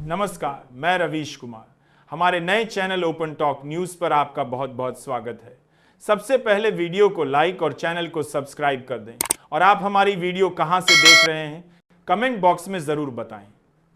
नमस्कार, मैं रवीश कुमार। हमारे नए चैनल ओपन टॉक न्यूज पर आपका बहुत बहुत स्वागत है। सबसे पहले वीडियो को लाइक और चैनल को सब्सक्राइब कर दें। और आप हमारी वीडियो कहां से देख रहे हैं कमेंट बॉक्स में जरूर बताएं।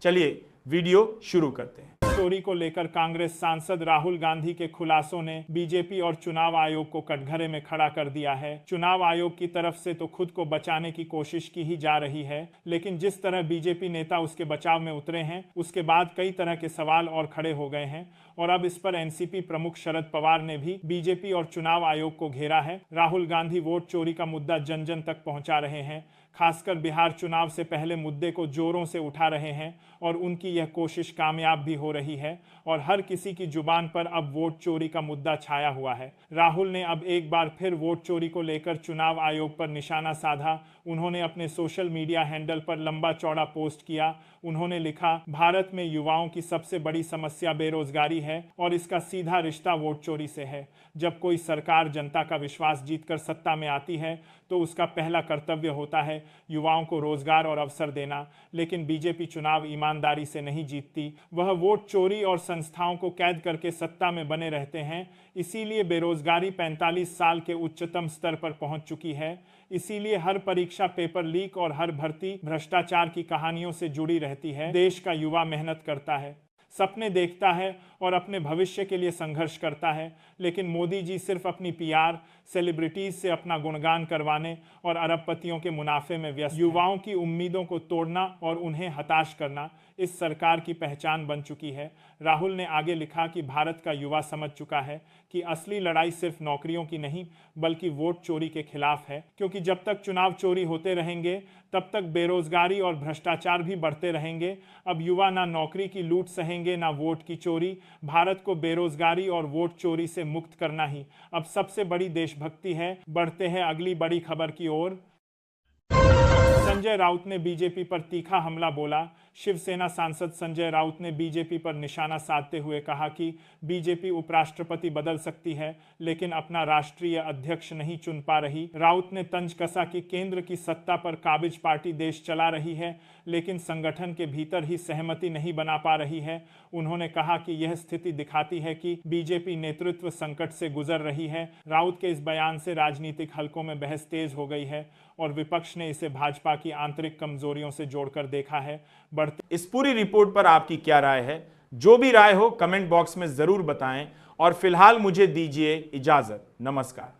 चलिए वीडियो शुरू करते हैं। चोरी को लेकर कांग्रेस सांसद राहुल गांधी के खुलासों ने बीजेपी और चुनाव आयोग को कटघरे में खड़ा कर दिया है। चुनाव आयोग की तरफ से तो खुद को बचाने की कोशिश की ही जा रही है, लेकिन जिस तरह बीजेपी नेता उसके बचाव में उतरे हैं उसके बाद कई तरह के सवाल और खड़े हो गए हैं। और अब इस पर एनसीपी प्रमुख शरद पवार ने भी बीजेपी और चुनाव आयोग को घेरा है। राहुल गांधी वोट चोरी का मुद्दा जन जन तक पहुंचा रहे हैं, खासकर बिहार चुनाव से पहले मुद्दे को जोरों से उठा रहे हैं और उनकी यह कोशिश कामयाब भी हो रही है और हर किसी की जुबान पर अब वोट चोरी का मुद्दा छाया हुआ है। राहुल ने अब एक बार फिर वोट चोरी को लेकर चुनाव आयोग पर निशाना साधा। उन्होंने अपने सोशल मीडिया हैंडल पर लंबा चौड़ा पोस्ट किया। उन्होंने लिखा, भारत में युवाओं की सबसे बड़ी समस्या बेरोजगारी है और इसका सीधा रिश्ता वोट चोरी से है। जब कोई सरकार जनता का विश्वास जीतकर सत्ता में आती है तो उसका पहला कर्तव्य होता है युवाओं को रोजगार और अवसर देना, लेकिन बीजेपी चुनाव ईमानदारी से नहीं जीतती। वह वोट चोरी और संस्थाओं को कैद करके सत्ता में बने रहते हैं। इसीलिए बेरोजगारी 45 साल के उच्चतम स्तर पर पहुंच चुकी है। इसीलिए हर परीक्षा पेपर लीक और हर भर्ती भ्रष्टाचार की कहानियों से जुड़ी रहती है। देश का युवा मेहनत करता है, सपने देखता है और अपने भविष्य के लिए संघर्ष करता है, लेकिन मोदी जी सिर्फ अपनी पीआर, सेलिब्रिटीज से अपना गुणगान करवाने और अरबपतियों के मुनाफे में व्यस्त। युवाओं की उम्मीदों को तोड़ना और उन्हें हताश करना इस सरकार की पहचान बन चुकी है। राहुल ने आगे लिखा कि भारत का युवा समझ चुका है कि असली लड़ाई सिर्फ नौकरियों की नहीं बल्कि वोट चोरी के खिलाफ है, क्योंकि जब तक चुनाव चोरी होते रहेंगे तब तक बेरोजगारी और भ्रष्टाचार भी बढ़ते रहेंगे। अब युवा ना नौकरी की लूट सहेंगे ना वोट की चोरी। भारत को बेरोजगारी और वोट चोरी से मुक्त करना ही अब सबसे बड़ी देशभक्ति है। बढ़ते हैं अगली बड़ी खबर की ओर। संजय राउत ने बीजेपी पर तीखा हमला बोला। शिवसेना सांसद संजय राउत ने बीजेपी पर निशाना साधते हुए कहा कि बीजेपी उपराष्ट्रपति बदल सकती है लेकिन अपना राष्ट्रीय अध्यक्ष नहीं चुन पा रही। राउत ने तंज कसा कि केंद्र की सत्ता पर काबिज पार्टी देश चला रही है लेकिन संगठन के भीतर ही सहमति नहीं बना पा रही है। उन्होंने कहा कि यह स्थिति दिखाती है कि बीजेपी नेतृत्व संकट से गुजर रही है। राउत के इस बयान से राजनीतिक हलकों में बहस तेज हो गई है और विपक्ष ने इसे भाजपा की आंतरिक कमजोरियों से जोड़कर देखा है। इस पूरी रिपोर्ट पर आपकी क्या राय है? जो भी राय हो कमेंट बॉक्स में जरूर बताएं और फिलहाल मुझे दीजिए इजाजत। नमस्कार।